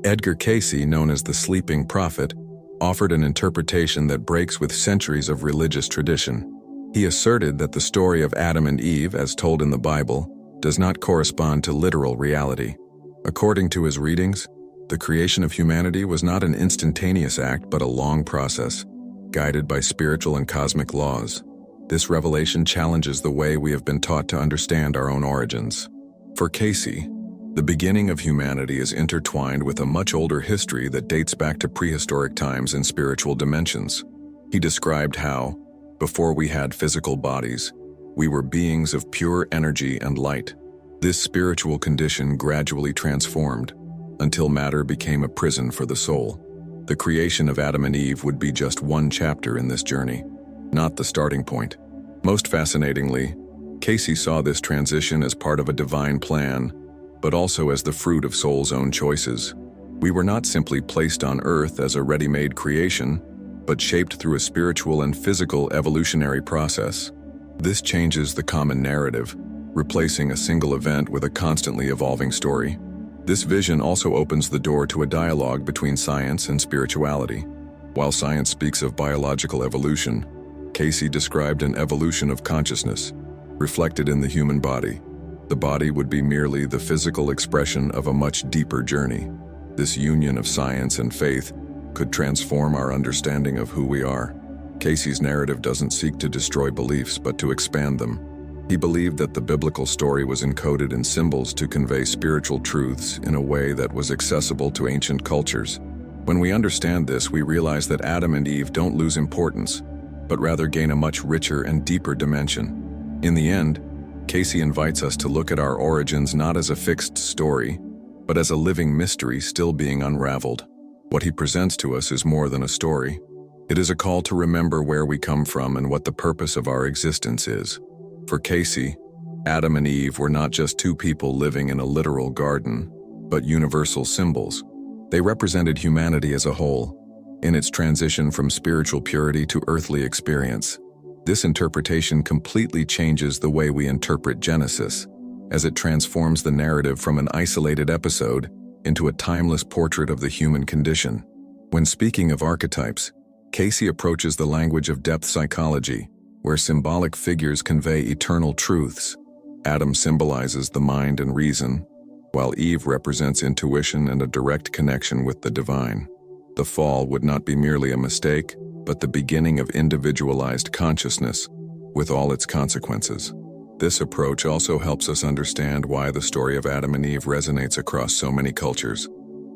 Edgar Cayce, known as the Sleeping Prophet, offered an interpretation that breaks with centuries of religious tradition. He asserted that the story of Adam and Eve, as told in the Bible, does not correspond to literal reality. According to his readings, the creation of humanity was not an instantaneous act but a long process, guided by spiritual and cosmic laws. This revelation challenges the way we have been taught to understand our own origins. For Cayce, the beginning of humanity is intertwined with a much older history that dates back to prehistoric times in spiritual dimensions. He described how, before we had physical bodies, we were beings of pure energy and light. This spiritual condition gradually transformed until matter became a prison for the soul. The creation of Adam and Eve would be just one chapter in this journey, not the starting point. Most fascinatingly, Cayce saw this transition as part of a divine plan, but also as the fruit of soul's own choices. We were not simply placed on earth as a ready-made creation, but shaped through a spiritual and physical evolutionary process. This changes the common narrative, replacing a single event with a constantly evolving story. This vision also opens the door to a dialogue between science and spirituality. While science speaks of biological evolution, Cayce described an evolution of consciousness, reflected in the human body. The body would be merely the physical expression of a much deeper journey. This union of science and faith could transform our understanding of who we are. Cayce's narrative doesn't seek to destroy beliefs, but to expand them. He believed that the biblical story was encoded in symbols to convey spiritual truths in a way that was accessible to ancient cultures. When we understand this, we realize that Adam and Eve don't lose importance, but rather gain a much richer and deeper dimension. In the end, Cayce invites us to look at our origins not as a fixed story, but as a living mystery still being unraveled. What he presents to us is more than a story. It is a call to remember where we come from and what the purpose of our existence is. For Cayce, Adam and Eve were not just two people living in a literal garden, but universal symbols. They represented humanity as a whole, in its transition from spiritual purity to earthly experience. This interpretation completely changes the way we interpret Genesis, as it transforms the narrative from an isolated episode into a timeless portrait of the human condition. When speaking of archetypes, Cayce approaches the language of depth psychology, where symbolic figures convey eternal truths. Adam symbolizes the mind and reason, while Eve represents intuition and a direct connection with the divine. The fall would not be merely a mistake, but the beginning of individualized consciousness, with all its consequences. This approach also helps us understand why the story of Adam and Eve resonates across so many cultures,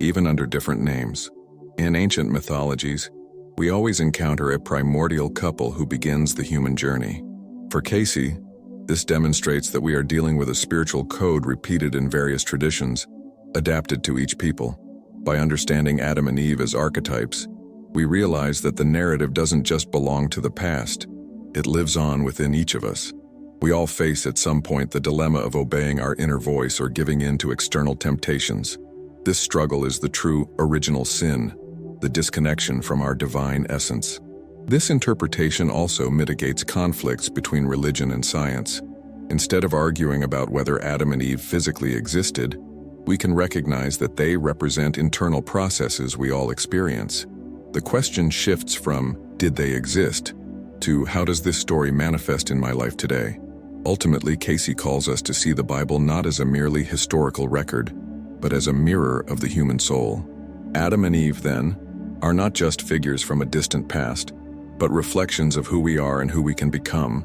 even under different names. In ancient mythologies, we always encounter a primordial couple who begins the human journey. For Cayce, this demonstrates that we are dealing with a spiritual code repeated in various traditions, adapted to each people. By understanding Adam and Eve as archetypes, we realize that the narrative doesn't just belong to the past, it lives on within each of us. We all face at some point the dilemma of obeying our inner voice or giving in to external temptations. This struggle is the true original sin, the disconnection from our divine essence. This interpretation also mitigates conflicts between religion and science. Instead of arguing about whether Adam and Eve physically existed, we can recognize that they represent internal processes we all experience. The question shifts from, did they exist, to how does this story manifest in my life today? Ultimately, Cayce calls us to see the Bible not as a merely historical record, but as a mirror of the human soul. Adam and Eve, then, are not just figures from a distant past, but reflections of who we are and who we can become.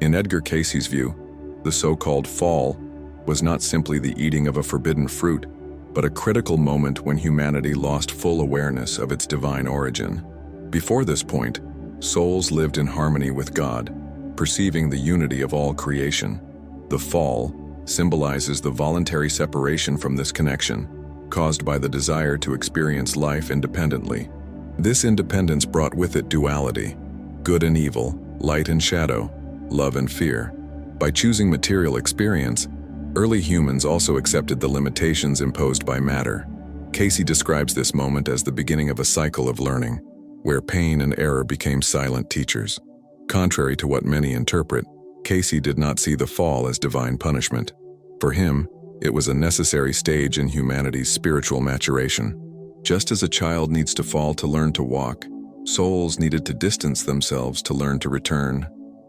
In Edgar Cayce's view, the so-called fall was not simply the eating of a forbidden fruit, but a critical moment when humanity lost full awareness of its divine origin. Before this point, souls lived in harmony with God, perceiving the unity of all creation. The fall symbolizes the voluntary separation from this connection, caused by the desire to experience life independently. This independence brought with it duality, good and evil, light and shadow, love and fear. By choosing material experience, early humans also accepted the limitations imposed by matter. Cayce describes this moment as the beginning of a cycle of learning, where pain and error became silent teachers. Contrary to what many interpret, Cayce did not see the fall as divine punishment. For him, it was a necessary stage in humanity's spiritual maturation. Just as a child needs to fall to learn to walk, souls needed to distance themselves to learn to return.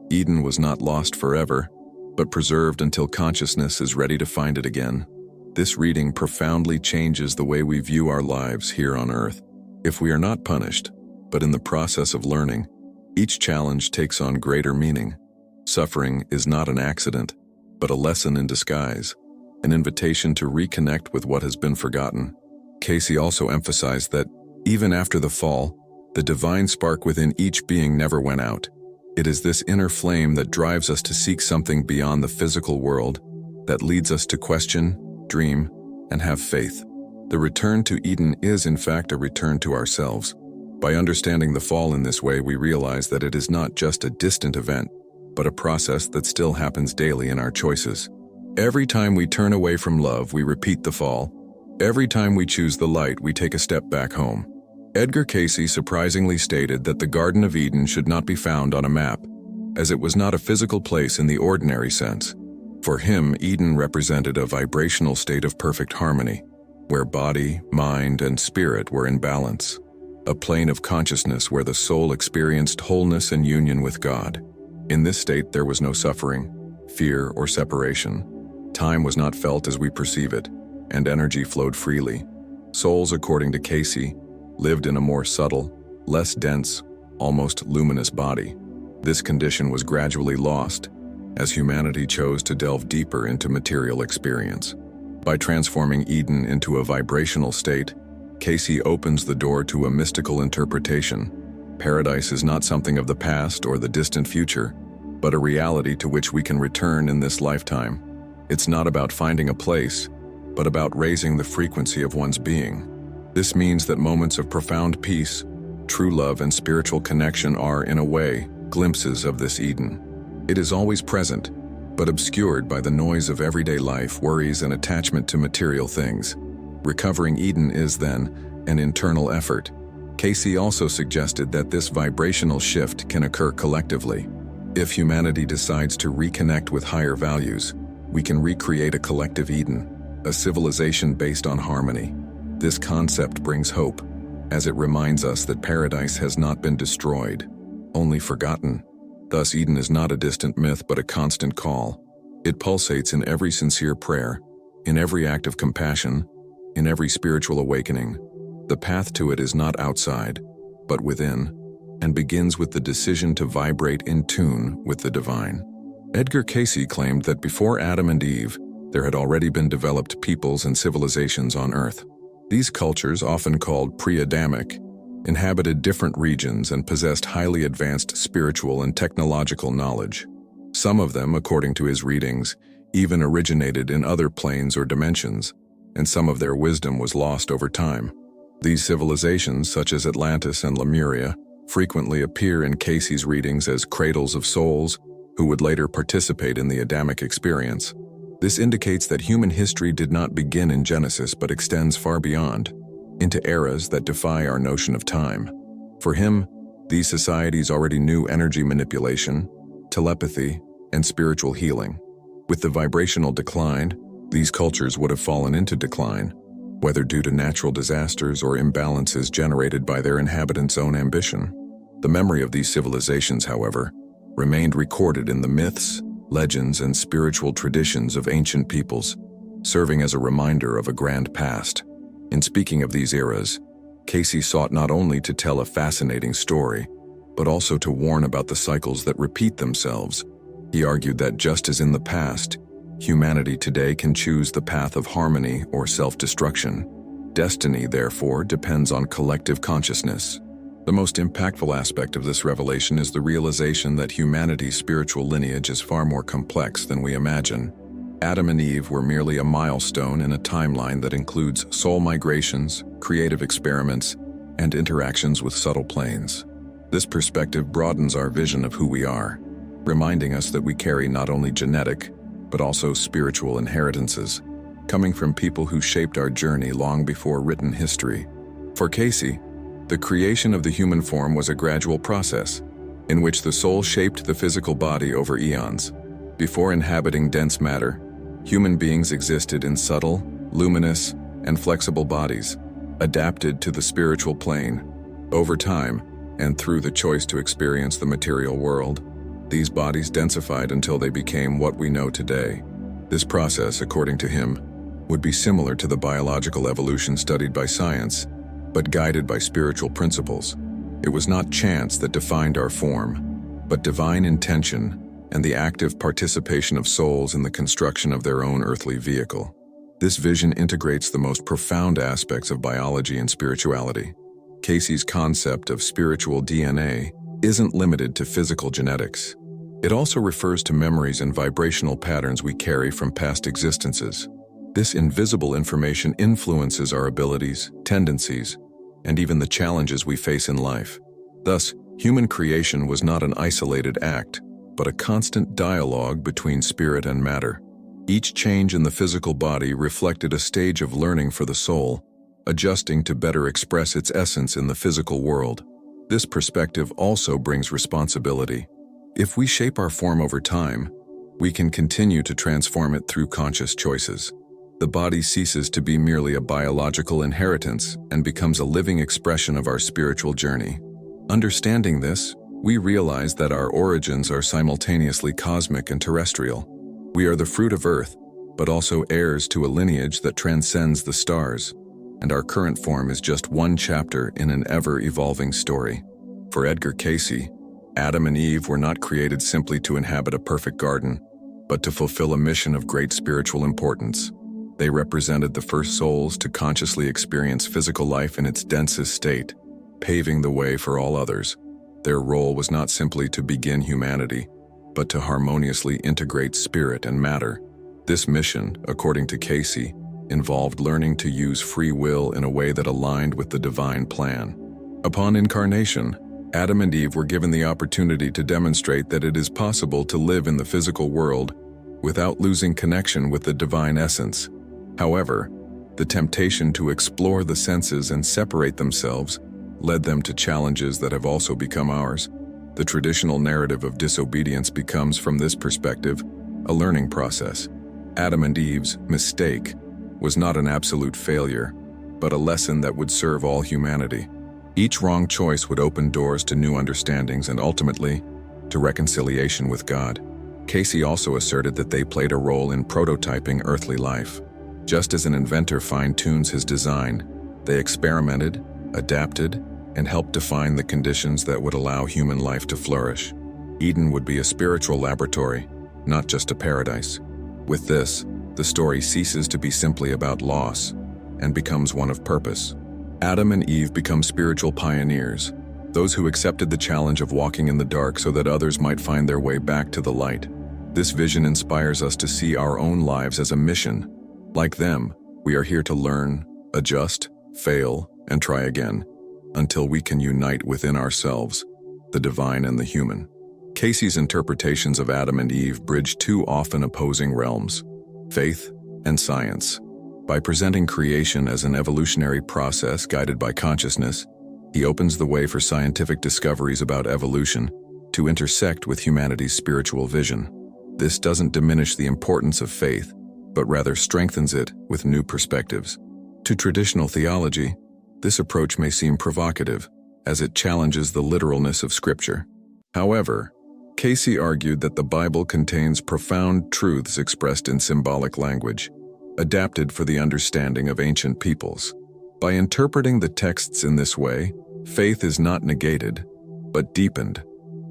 Eden was not lost forever, but preserved until consciousness is ready to find it again. This reading profoundly changes the way we view our lives here on Earth. If we are not punished, but in the process of learning, each challenge takes on greater meaning. Suffering is not an accident, but a lesson in disguise, an invitation to reconnect with what has been forgotten. Cayce also emphasized that, even after the fall, the divine spark within each being never went out. It is this inner flame that drives us to seek something beyond the physical world, that leads us to question, dream, and have faith. The return to Eden is, in fact, a return to ourselves. By understanding the fall in this way, we realize that it is not just a distant event, but a process that still happens daily in our choices. Every time we turn away from love, we repeat the fall. Every time we choose the light, we take a step back home. Edgar Cayce surprisingly stated that the Garden of Eden should not be found on a map, as it was not a physical place in the ordinary sense. For him, Eden represented a vibrational state of perfect harmony, where body, mind, and spirit were in balance, a plane of consciousness where the soul experienced wholeness and union with God. In this state, there was no suffering, fear, or separation. Time was not felt as we perceive it, and energy flowed freely. Souls, according to Cayce, lived in a more subtle, less dense, almost luminous body. This condition was gradually lost as humanity chose to delve deeper into material experience. By transforming Eden into a vibrational state, Cayce opens the door to a mystical interpretation. Paradise is not something of the past or the distant future, but a reality to which we can return in this lifetime. It's not about finding a place, but about raising the frequency of one's being. This means that moments of profound peace, true love, and spiritual connection are, in a way, glimpses of this Eden. It is always present, but obscured by the noise of everyday life, worries, and attachment to material things. Recovering Eden is, then, an internal effort. Cayce also suggested that this vibrational shift can occur collectively. If humanity decides to reconnect with higher values, we can recreate a collective Eden, a civilization based on harmony. This concept brings hope, as it reminds us that paradise has not been destroyed, only forgotten. Thus, Eden is not a distant myth but a constant call. It pulsates in every sincere prayer, in every act of compassion, in every spiritual awakening. The path to it is not outside, but within, and begins with the decision to vibrate in tune with the divine. Edgar Cayce claimed that before Adam and Eve, there had already been developed peoples and civilizations on Earth. These cultures, often called pre-Adamic, inhabited different regions and possessed highly advanced spiritual and technological knowledge. Some of them, according to his readings, even originated in other planes or dimensions, and some of their wisdom was lost over time. These civilizations, such as Atlantis and Lemuria, frequently appear in Cayce's readings as cradles of souls who would later participate in the Adamic experience. This indicates that human history did not begin in Genesis but extends far beyond, into eras that defy our notion of time. For him, these societies already knew energy manipulation, telepathy, and spiritual healing. With the vibrational decline, these cultures would have fallen into decline, whether due to natural disasters or imbalances generated by their inhabitants' own ambition. The memory of these civilizations, however, remained recorded in the myths, legends, and spiritual traditions of ancient peoples, serving as a reminder of a grand past. In speaking of these eras, Cayce sought not only to tell a fascinating story, but also to warn about the cycles that repeat themselves. He argued that just as in the past, humanity today can choose the path of harmony or self-destruction. Destiny, therefore, depends on collective consciousness. The most impactful aspect of this revelation is the realization that humanity's spiritual lineage is far more complex than we imagine. Adam and Eve were merely a milestone in a timeline that includes soul migrations, creative experiments, and interactions with subtle planes. This perspective broadens our vision of who we are, reminding us that we carry not only genetic, but also spiritual inheritances, coming from people who shaped our journey long before written history. For Cayce, the creation of the human form was a gradual process, in which the soul shaped the physical body over eons. Before inhabiting dense matter, human beings existed in subtle, luminous, and flexible bodies. adapted to the spiritual plane. Over time, and through the choice to experience the material world, these bodies densified until they became what we know today. This process, according to him, would be similar to the biological evolution studied by science, but guided by spiritual principles. It was not chance that defined our form, but divine intention and the active participation of souls in the construction of their own earthly vehicle. This vision integrates the most profound aspects of biology and spirituality. Cayce's concept of spiritual DNA isn't limited to physical genetics. It also refers to memories and vibrational patterns we carry from past existences. This invisible information influences our abilities, tendencies, and even the challenges we face in life. Thus, human creation was not an isolated act, but a constant dialogue between spirit and matter. Each change in the physical body reflected a stage of learning for the soul, adjusting to better express its essence in the physical world. This perspective also brings responsibility. If we shape our form over time, we can continue to transform it through conscious choices. The body ceases to be merely a biological inheritance and becomes a living expression of our spiritual journey. Understanding this, we realize that our origins are simultaneously cosmic and terrestrial. We are the fruit of earth, but also heirs to a lineage that transcends the stars, and our current form is just one chapter in an ever-evolving story. For Edgar Cayce, Adam and Eve were not created simply to inhabit a perfect garden, but to fulfill a mission of great spiritual importance. They represented the first souls to consciously experience physical life in its densest state, paving the way for all others. Their role was not simply to begin humanity, but to harmoniously integrate spirit and matter. This mission, according to Cayce, involved learning to use free will in a way that aligned with the divine plan. Upon incarnation, Adam and Eve were given the opportunity to demonstrate that it is possible to live in the physical world without losing connection with the divine essence. However, the temptation to explore the senses and separate themselves led them to challenges that have also become ours. The traditional narrative of disobedience becomes, from this perspective, a learning process. Adam and Eve's mistake was not an absolute failure, but a lesson that would serve all humanity. Each wrong choice would open doors to new understandings and ultimately, to reconciliation with God. Cayce also asserted that they played a role in prototyping earthly life. Just as an inventor fine-tunes his design, they experimented, adapted, and helped define the conditions that would allow human life to flourish. Eden would be a spiritual laboratory, not just a paradise. With this, the story ceases to be simply about loss and becomes one of purpose. Adam and Eve become spiritual pioneers, those who accepted the challenge of walking in the dark so that others might find their way back to the light. This vision inspires us to see our own lives as a mission. Like them, we are here to learn, adjust, fail, and try again, until we can unite within ourselves, the divine and the human. Cayce's interpretations of Adam and Eve bridge two often opposing realms, faith and science. By presenting creation as an evolutionary process guided by consciousness, he opens the way for scientific discoveries about evolution to intersect with humanity's spiritual vision. This doesn't diminish the importance of faith, but rather strengthens it with new perspectives. To traditional theology, this approach may seem provocative, as it challenges the literalness of Scripture. However, Cayce argued that the Bible contains profound truths expressed in symbolic language, adapted for the understanding of ancient peoples. By interpreting the texts in this way, faith is not negated, but deepened.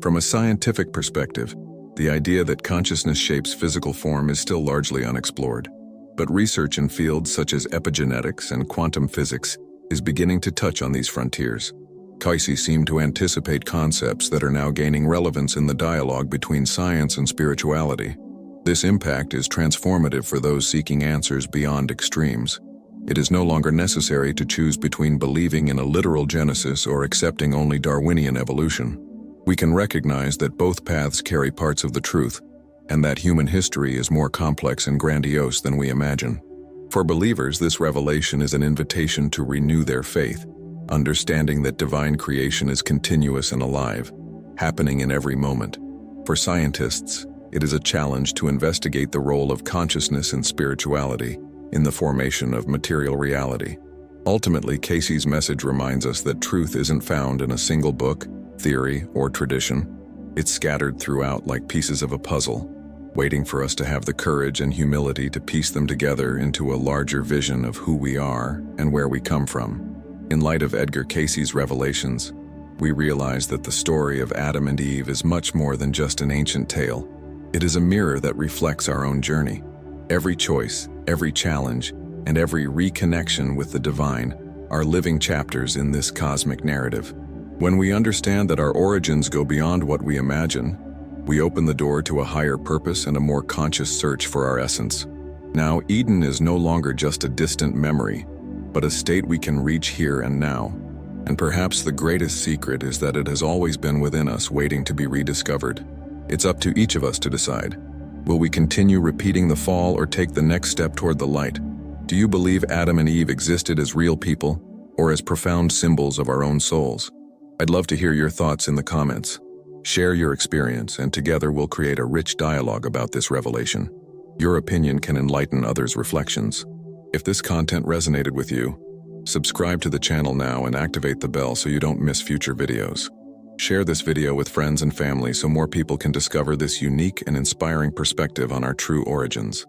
From a scientific perspective, the idea that consciousness shapes physical form is still largely unexplored, but research in fields such as epigenetics and quantum physics is beginning to touch on these frontiers. Cayce seemed to anticipate concepts that are now gaining relevance in the dialogue between science and spirituality. This impact is transformative for those seeking answers beyond extremes. It is no longer necessary to choose between believing in a literal genesis or accepting only Darwinian evolution. We can recognize that both paths carry parts of the truth, and that human history is more complex and grandiose than we imagine. For believers, this revelation is an invitation to renew their faith, understanding that divine creation is continuous and alive, happening in every moment. For scientists, it is a challenge to investigate the role of consciousness and spirituality in the formation of material reality. Ultimately, Cayce's message reminds us that truth isn't found in a single book, theory, or tradition. It's scattered throughout like pieces of a puzzle, waiting for us to have the courage and humility to piece them together into a larger vision of who we are and where we come from. In light of Edgar Cayce's revelations, we realize that the story of Adam and Eve is much more than just an ancient tale. It is a mirror that reflects our own journey. Every choice, every challenge, and every reconnection with the divine are living chapters in this cosmic narrative. When we understand that our origins go beyond what we imagine, we open the door to a higher purpose and a more conscious search for our essence. Now, Eden is no longer just a distant memory, but a state we can reach here and now. And perhaps the greatest secret is that it has always been within us, waiting to be rediscovered. It's up to each of us to decide. Will we continue repeating the fall or take the next step toward the light? Do you believe Adam and Eve existed as real people or as profound symbols of our own souls? I'd love to hear your thoughts in the comments. Share your experience, and together we'll create a rich dialogue about this revelation. Your opinion can enlighten others' reflections. If this content resonated with you, subscribe to the channel now and activate the bell so you don't miss future videos. Share this video with friends and family so more people can discover this unique and inspiring perspective on our true origins.